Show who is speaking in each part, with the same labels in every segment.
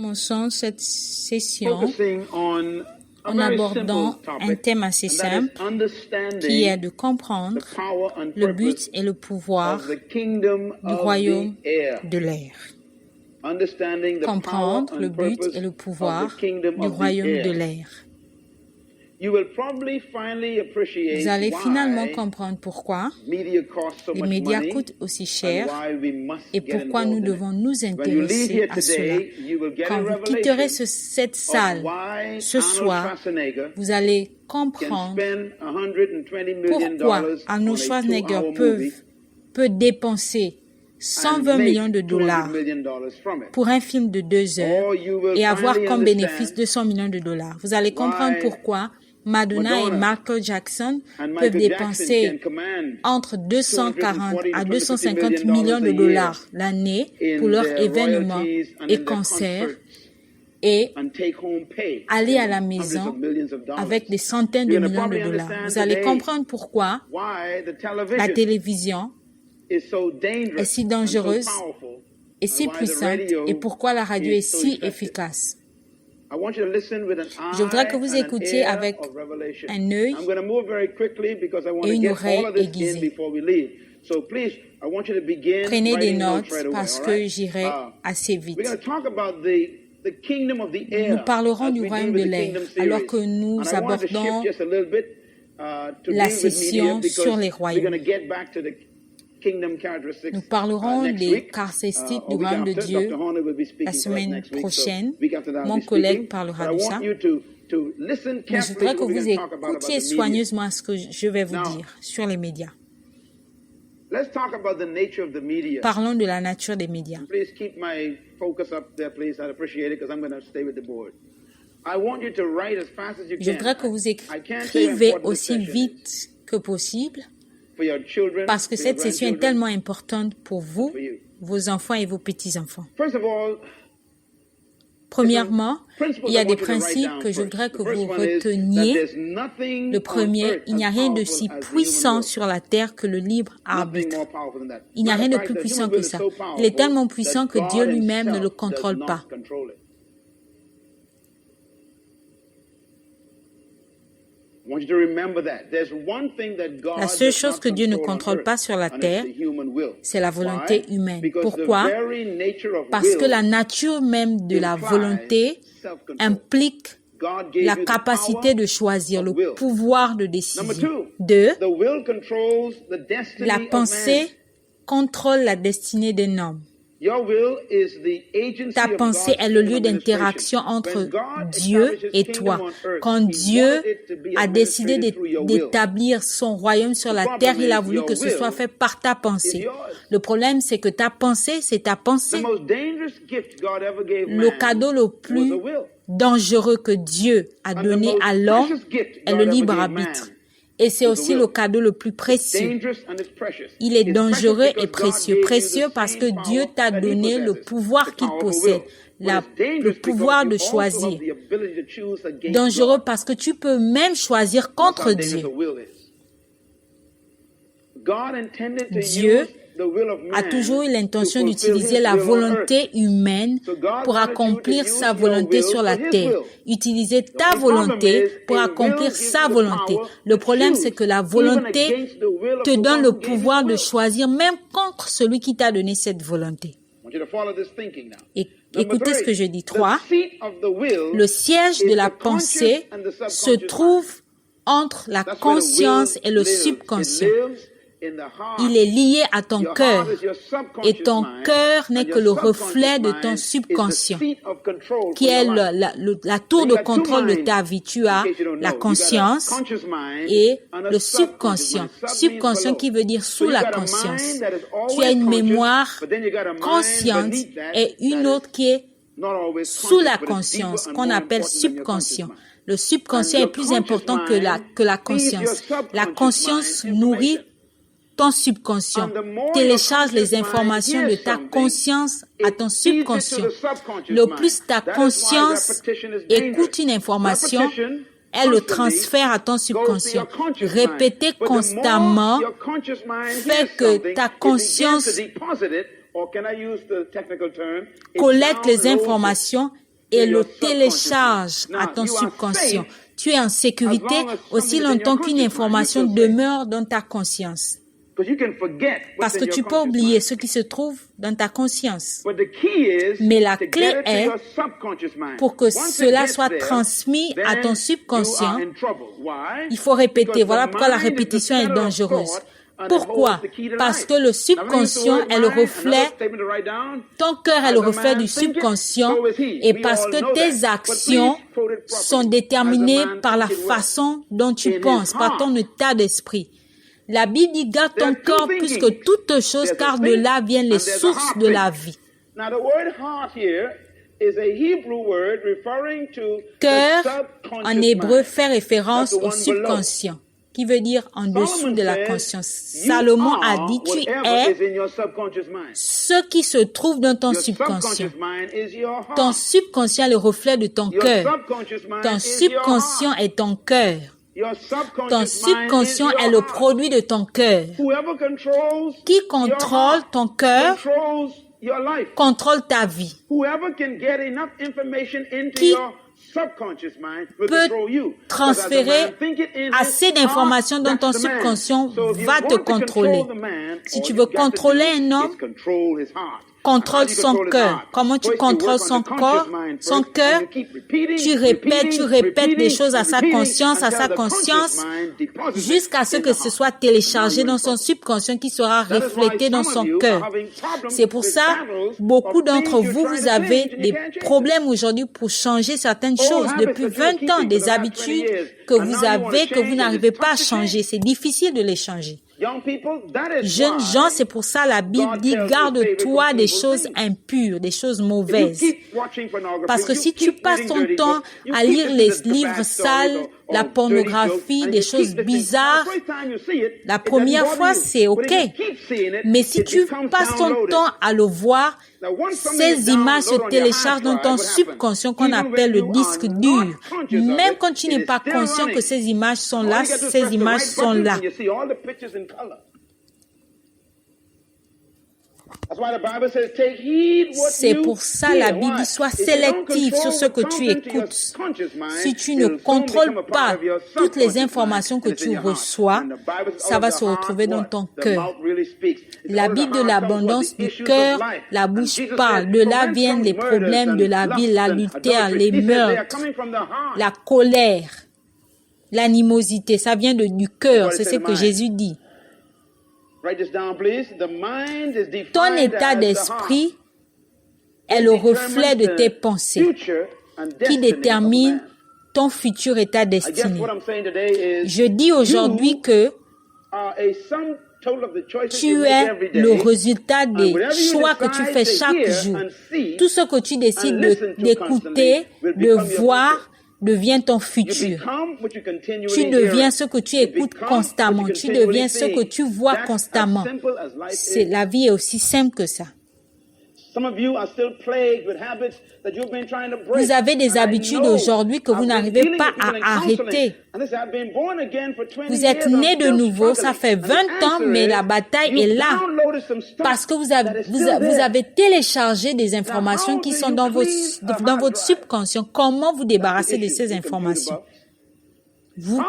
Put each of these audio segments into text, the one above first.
Speaker 1: Commençons cette session en abordant un thème assez simple qui est de comprendre le but et le pouvoir du royaume de l'air. Comprendre le but et le pouvoir du royaume de l'air. Vous allez finalement comprendre pourquoi les médias coûtent aussi cher et pourquoi nous devons nous intéresser à cela. Quand vous quitterez cette salle ce soir, vous allez comprendre pourquoi Arnold Schwarzenegger peut dépenser 120 millions de dollars pour un film de 2 heures et avoir comme bénéfice 200 millions de dollars. Vous allez comprendre pourquoi Madonna et Michael Jackson peuvent dépenser entre 240 à 250 millions de dollars l'année pour leurs événements et concerts et aller à la maison avec des centaines de millions de dollars. Vous allez comprendre pourquoi la télévision est si dangereuse et si puissante et pourquoi la radio est si efficace. Je voudrais que vous écoutiez avec un œil et une oreille aiguisée. Prenez des notes parce que j'irai assez vite. Nous parlerons du royaume de l'air alors que nous abordons la session sur les royaumes. Nous parlerons des caractéristiques du royaume de Dieu la semaine prochaine. Mon collègue parlera de ça. Mais je voudrais que vous écoutiez soigneusement ce que je vais vous dire sur les médias. Parlons de la nature des médias. Je voudrais que vous écrivez aussi vite que possible parce que cette session est tellement importante pour vous, vos enfants et vos petits-enfants. Premièrement, il y a des principes que je voudrais que vous reteniez. Le premier, il n'y a rien de si puissant sur la terre que le libre arbitre. Il n'y a rien de plus puissant que ça. Il est tellement puissant que Dieu lui-même ne le contrôle pas. La seule chose que Dieu ne contrôle pas sur la terre, c'est la volonté humaine. Pourquoi? Parce que la nature même de la volonté implique la capacité de choisir, le pouvoir de décision. 2, la pensée contrôle la destinée d'un homme. Ta pensée est le lieu d'interaction entre Dieu et toi. Quand Dieu a décidé d'établir son royaume sur la terre, il a voulu que ce soit fait par ta pensée. Le problème, c'est que ta pensée, c'est ta pensée. Le cadeau le plus dangereux que Dieu a donné à l'homme est le libre arbitre. Et c'est aussi le cadeau le plus précieux. Il est dangereux et précieux. Précieux parce que Dieu t'a donné le pouvoir qu'il possède, le pouvoir de choisir. Dangereux parce que tu peux même choisir contre Dieu. Dieu a toujours eu l'intention d'utiliser la volonté humaine pour accomplir sa volonté sur la terre. Utiliser ta volonté pour accomplir sa volonté. Le problème, c'est que la volonté te donne le pouvoir de choisir même contre celui qui t'a donné cette volonté. Et écoutez ce que je dis. 3. Le siège de la pensée se trouve entre la conscience et le subconscient. Il est lié à ton cœur et ton cœur n'est que le reflet de ton subconscient qui est la tour de contrôle de ta vie. Tu as la conscience et le subconscient. Subconscient qui veut dire sous la conscience. Tu as une mémoire consciente et une autre qui est sous la conscience qu'on appelle subconscient. Le subconscient est plus important que la conscience. La conscience nourrit ton subconscient, télécharge les informations de ta conscience à ton subconscient. Le plus ta conscience écoute une information, elle le transfère à ton subconscient. Répéter constamment fait que ta conscience collecte les informations et le télécharges à ton subconscient. Tu es en sécurité aussi longtemps qu'une information demeure dans ta conscience. Parce que tu peux oublier ce qui se trouve dans ta conscience. Mais la clé est, pour que cela soit transmis à ton subconscient, il faut répéter. Voilà pourquoi la répétition est dangereuse. Pourquoi? Parce que le subconscient est le reflet, ton cœur est le reflet du subconscient, et parce que tes actions sont déterminées par la façon dont tu penses, par ton état d'esprit. La Bible dit, garde ton cœur plus que toute chose, car de là viennent les sources de la vie. Cœur, en hébreu, fait référence au subconscient, qui veut dire en dessous de la conscience. Salomon a dit, tu es ce qui se trouve dans ton subconscient. Ton subconscient est le reflet de ton cœur. Ton subconscient est ton cœur. Ton subconscient est le produit de ton cœur. Qui contrôle ton cœur contrôle ta vie. Qui peut transférer assez d'informations dans ton subconscient va te contrôler. Si tu veux contrôler un homme, contrôle son cœur. Comment tu contrôles son corps, son cœur? Tu répètes des choses à sa conscience, jusqu'à ce que ce soit téléchargé dans son subconscient qui sera reflété dans son cœur. C'est pour ça, beaucoup d'entre vous, vous avez des problèmes aujourd'hui pour changer certaines choses. Depuis 20 ans, des habitudes que vous avez, que vous n'arrivez pas à changer. C'est difficile de les changer. Jeunes gens, c'est pour ça la Bible dit, garde-toi des choses impures, des choses mauvaises. Parce que si tu passes ton temps à lire les livres sales, la pornographie, des choses bizarres, la première fois, c'est OK. Mais si tu passes ton temps à le voir, ces images se téléchargent dans ton subconscient qu'on appelle le disque dur. Même quand tu n'es pas conscient que ces images sont là, ces images sont là. C'est pour ça la Bible dit, sois sélectif sur ce que tu écoutes. Si tu ne contrôles pas toutes les informations que tu reçois, ça va se retrouver dans ton cœur. La Bible de l'abondance du cœur, la bouche parle. De là viennent les problèmes de la vie, l'adultère, les meurtres, la colère, l'animosité. Ça vient du cœur, c'est ce que Jésus dit. Ton état d'esprit est le reflet de tes pensées qui détermine ton futur état destiné. Je dis aujourd'hui que tu es le résultat des choix que tu fais chaque jour. Tout ce que tu décides d'écouter, de voir, devient ton futur. Tu deviens ce que tu écoutes constamment. Tu deviens ce que tu vois constamment. La vie est aussi simple que ça. Vous avez des habitudes aujourd'hui que vous n'arrivez pas à arrêter. Vous êtes né de nouveau, ça fait 20 ans, mais la bataille est là. Parce que vous avez téléchargé des informations qui sont dans votre subconscient. Comment vous débarrasser de ces informations? Vous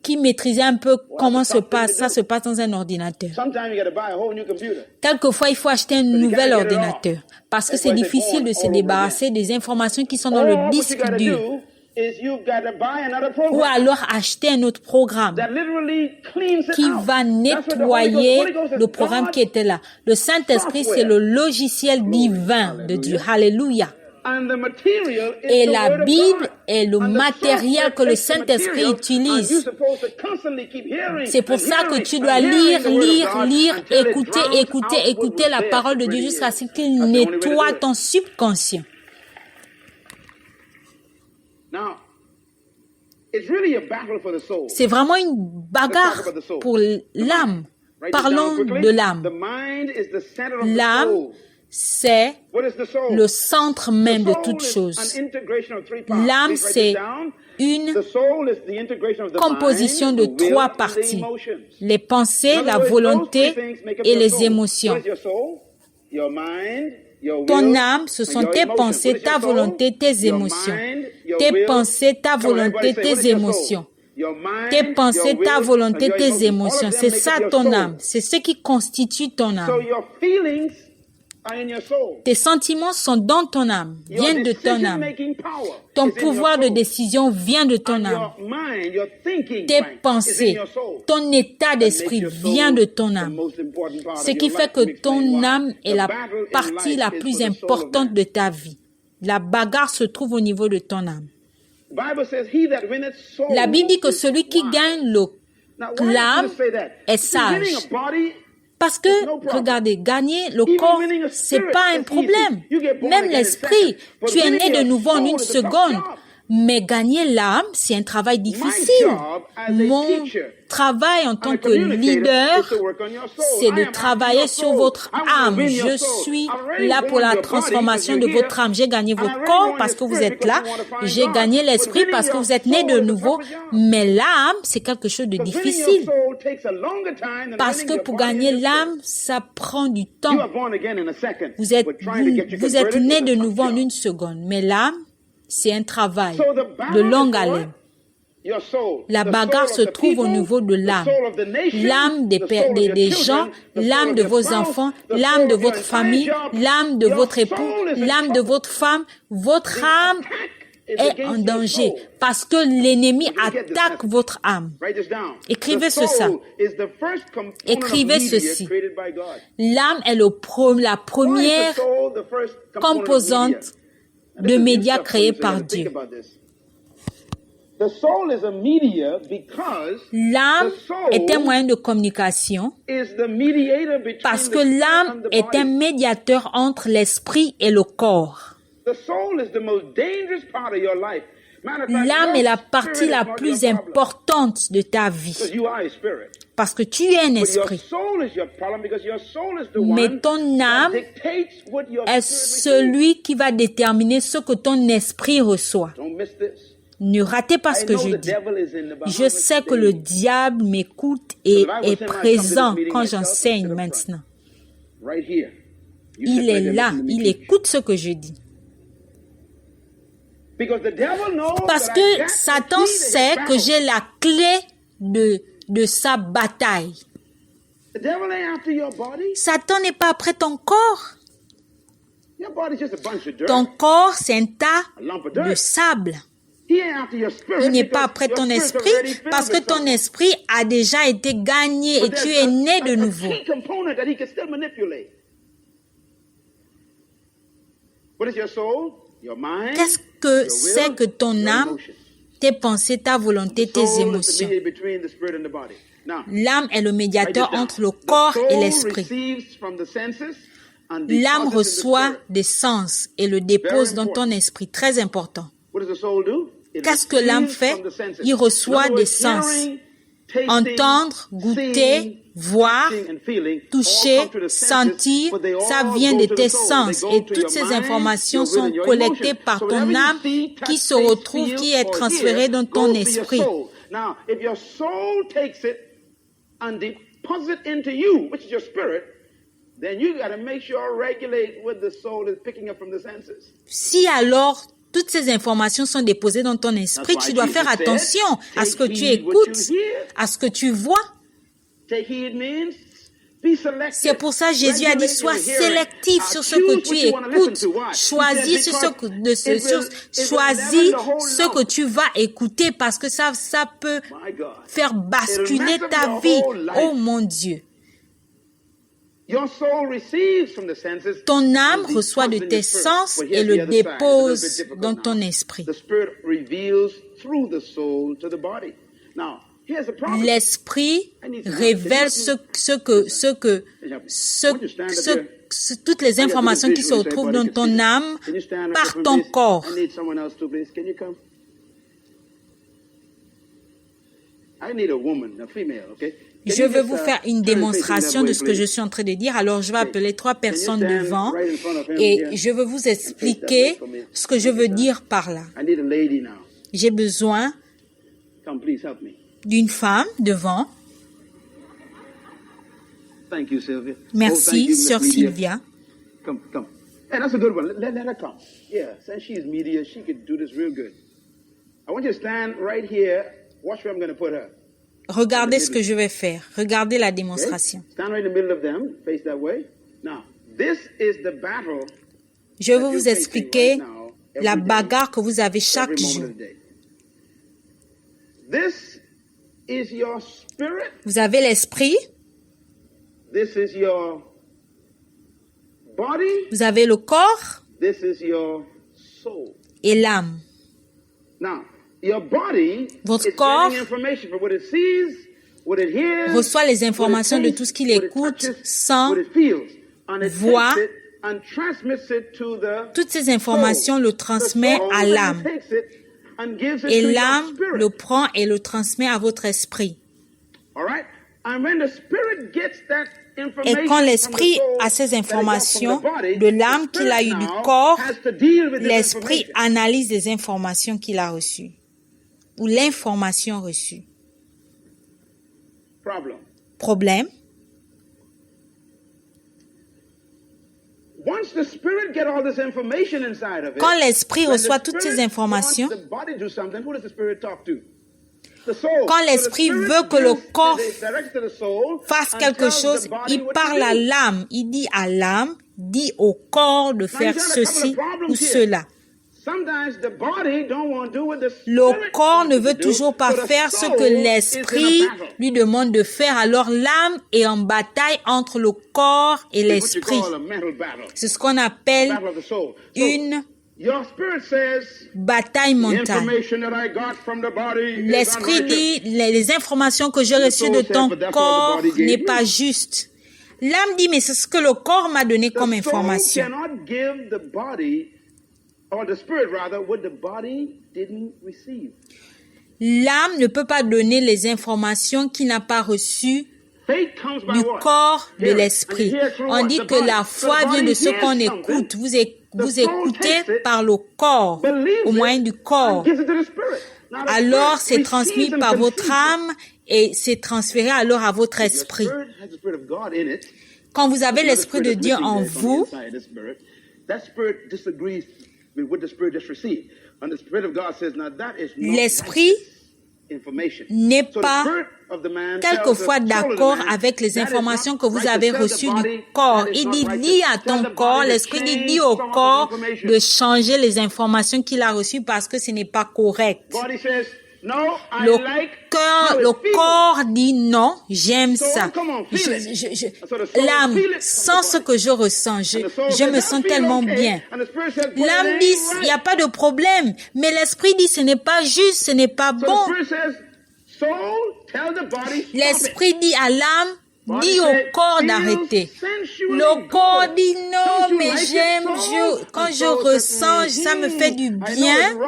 Speaker 1: qui maîtrisez un peu comment ça se passe dans un ordinateur. Quelquefois, il faut acheter un nouvel ordinateur parce que c'est difficile de se débarrasser des informations qui sont dans le disque dur. Ou alors acheter un autre programme qui va nettoyer le programme qui était là. Le Saint-Esprit, c'est le logiciel divin de Dieu. Alléluia. Et la Bible est le matériel que le Saint-Esprit utilise. C'est pour ça que tu dois lire, écouter la parole de Dieu jusqu'à ce qu'il nettoie ton subconscient. C'est vraiment une bagarre pour l'âme. Parlons de l'âme. L'âme, c'est le centre même de toute chose. L'âme, c'est une composition de 3 parties. Les pensées, la volonté et les émotions. Ton âme, ce sont tes pensées, ta volonté, tes émotions. Tes pensées, ta volonté, tes émotions. Tes pensées, ta volonté, tes émotions. C'est ça ton âme. C'est ce qui constitue ton âme. Tes sentiments sont dans ton âme, viennent de ton âme. Ton pouvoir de décision vient de ton âme. Tes pensées, ton état d'esprit vient de ton âme. Ce qui fait que ton âme est la partie la plus importante de ta vie. La bagarre se trouve au niveau de ton âme. La Bible dit que celui qui gagne l'âme est sage. Parce que, regardez, gagner le corps, c'est pas un problème. Même l'esprit, tu es né de nouveau en une seconde. Mais gagner l'âme, c'est un travail difficile. Mon travail en tant que leader, c'est de travailler sur votre âme. Je suis là pour la transformation de votre âme. J'ai gagné votre corps parce que vous êtes là. J'ai gagné l'esprit parce que vous êtes né de nouveau. Mais l'âme, c'est quelque chose de difficile. Parce que pour gagner l'âme, ça prend du temps. Vous êtes né de nouveau en une seconde. Mais l'âme, c'est un travail de longue haleine. La bagarre se trouve au niveau de l'âme. L'âme des gens, l'âme de vos enfants, l'âme de votre famille, l'âme de votre époux, l'âme de votre femme. Votre âme est en danger parce que l'ennemi attaque votre âme. Écrivez ça. Écrivez ceci. L'âme est la première composante de médias créés par Dieu. L'âme est un moyen de communication parce que l'âme est un médiateur entre l'esprit et le corps. L'âme est la partie la plus importante de ta vie parce que tu es un esprit. Mais ton âme est celui qui va déterminer ce que ton esprit reçoit. Ne ratez pas ce que je dis. Je sais que le diable m'écoute et est présent quand j'enseigne maintenant. Il est là, il écoute ce que je dis. Parce que Satan sait que j'ai la clé de sa bataille. Satan n'est pas après ton corps. Ton corps, c'est un tas de sable. Il n'est pas après ton esprit parce que ton esprit a déjà été gagné et tu es né de nouveau. Qu'est-ce que c'est que ton âme, tes pensées, ta volonté, tes émotions? L'âme est le médiateur entre le corps et l'esprit. L'âme reçoit des sens et le dépose dans ton esprit. Très important. Qu'est-ce que l'âme fait? Il reçoit des sens. Entendre, goûter, voir, toucher, sentir, ça vient de tes sens. Et toutes ces informations sont collectées par ton âme qui se retrouve, qui est transférée dans ton esprit. Si alors toutes ces informations sont déposées dans ton esprit, tu dois faire attention à ce que tu écoutes, à ce que tu vois. C'est pour ça que Jésus a dit, sois sélectif sur ce que tu écoutes. Choisis ce que tu vas écouter parce que ça peut faire basculer ta vie. Oh mon Dieu. Ton âme reçoit de tes sens et le dépose dans ton esprit. L'esprit révèle toutes les informations qui se retrouvent dans ton âme par ton corps. Je vais vous faire une démonstration de ce que je suis en train de dire. Alors, je vais appeler 3 personnes devant et je vais vous expliquer ce que je veux dire par là. J'ai besoin d'une femme devant. Merci, Sœur Sylvia.
Speaker 2: Hey, that's a good one. Let her come. Yeah, since she's media, she could do this real good. I want you to stand right here. Watch where I'm going to put her.
Speaker 1: Regardez ce que je vais faire. Regardez la démonstration.
Speaker 2: Okay? Stand right in the middle of them. Face that way. Now, this is the battle.
Speaker 1: Je vais vous expliquer la bagarre que vous avez chaque jour.
Speaker 2: This is your spirit.
Speaker 1: Vous avez l'esprit.
Speaker 2: This is your body.
Speaker 1: Vous avez le corps.
Speaker 2: This is your soul.
Speaker 1: Et l'âme.
Speaker 2: Now, your body
Speaker 1: votre corps reçoit les informations de tout ce qu'il écoute, sent, voit. Toutes ces informations le transmet à l'âme. Et l'âme le prend et le transmet à votre esprit. Et quand l'esprit a ces informations de l'âme qu'il a eu du corps, l'esprit analyse les informations qu'il a reçues ou l'information reçue. Problème. Quand l'esprit reçoit toutes ces informations, quand l'esprit veut que le corps fasse quelque chose, il parle à l'âme. Il dit à l'âme, dit au corps de faire ceci ou cela. Le corps ne veut toujours pas faire ce que l'esprit lui demande de faire. Alors l'âme est en bataille entre le corps et l'esprit. C'est ce qu'on appelle une bataille mentale. L'esprit dit, les informations que j'ai reçues de ton corps n'est pas juste. L'âme dit, mais c'est ce que le corps m'a donné comme information. L'âme ne peut pas donner les informations qu'il n'a pas reçues du corps de l'esprit. On dit que la foi vient de ce qu'on écoute. Vous écoutez par le corps, au moyen du corps. Alors, c'est transmis par votre âme et c'est transféré alors à votre esprit. Quand vous avez l'esprit de Dieu en vous, l'esprit n'est pas quelquefois d'accord avec les informations que vous avez reçues du corps. Il dit, dis à ton corps, l'esprit dit, dis au corps de changer les informations qu'il a reçues parce que ce n'est pas correct. Le corps dit non, j'aime ça. L'âme sent ce que je ressens. Je me sens tellement bien. L'âme dit, il n'y a pas de problème. Mais l'esprit dit, ce n'est pas juste, ce n'est pas bon. L'esprit dit à l'âme, dis au corps d'arrêter. Le corps dit non, mais j'aime, quand je ressens, ça me fait du bien.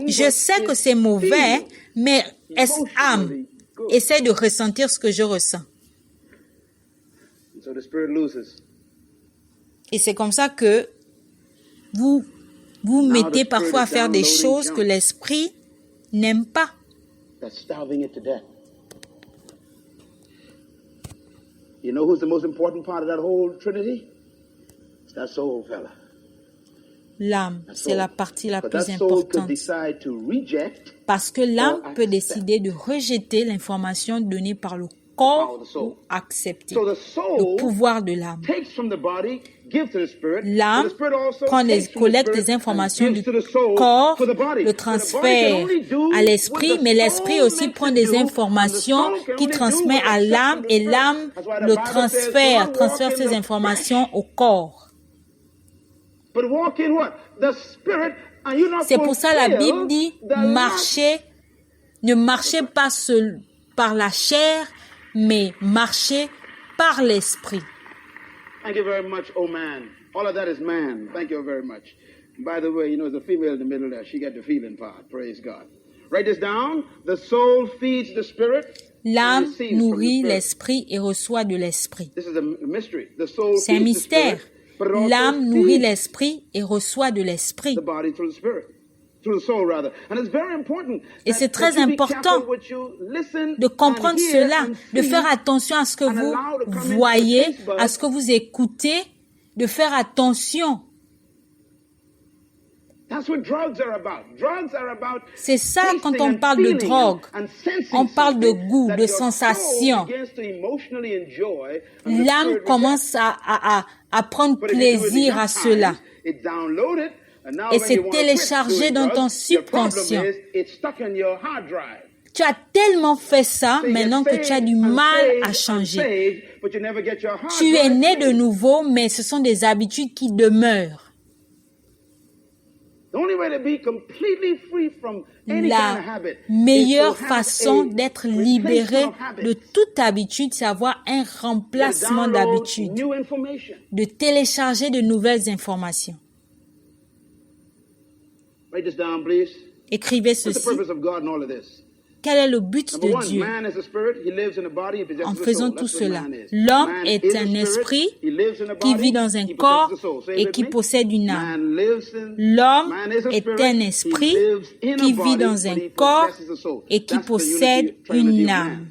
Speaker 1: Je sais que c'est mauvais, mais âme, essaie de ressentir ce que je ressens. Et c'est comme ça que vous mettez parfois à faire des choses que l'esprit n'aime pas.
Speaker 2: You know who's the most important part of that whole Trinity? It's that soul fella.
Speaker 1: L'âme, c'est la partie la plus importante. Parce que l'âme peut décider de rejeter l'information donnée par le corps ou accepter le pouvoir de l'âme. L'âme collecte des informations du corps, le transfère à l'esprit, mais l'esprit aussi prend des informations qu'il transmet à l'âme et l'âme le transfère ces informations au corps. C'est pour ça la Bible dit, ne marchez pas seul par la chair, mais marchez par l'esprit.
Speaker 2: Thank you very much, oh man. All of that is man. Thank you very much. By the way, there's a female in the middle there. She got the feeling part. Praise God. Write this down. The soul feeds the spirit.
Speaker 1: L'âme nourrit l'esprit et reçoit de l'esprit.
Speaker 2: This is a mystery. The soul
Speaker 1: C'est un mystère. L'âme nourrit l'esprit et reçoit de l'esprit. Et c'est très important de comprendre cela, de faire attention à ce que vous voyez, à ce que vous écoutez, de faire attention C'est ça quand on parle de drogue. On parle de goût, de sensation. L'âme commence à prendre plaisir à cela. Et c'est téléchargé dans ton subconscient. Tu as tellement fait ça maintenant que tu as du mal à changer. Tu es né de nouveau, mais ce sont des habitudes qui demeurent. La meilleure façon d'être libéré de toute habitude, c'est avoir un remplacement d'habitude, de télécharger de nouvelles informations. Écrivez ceci. Quel est le but de Dieu en faisant tout cela? L'homme est un esprit qui vit dans un corps et qui possède une âme. L'homme est un esprit qui vit dans un corps et qui possède une âme.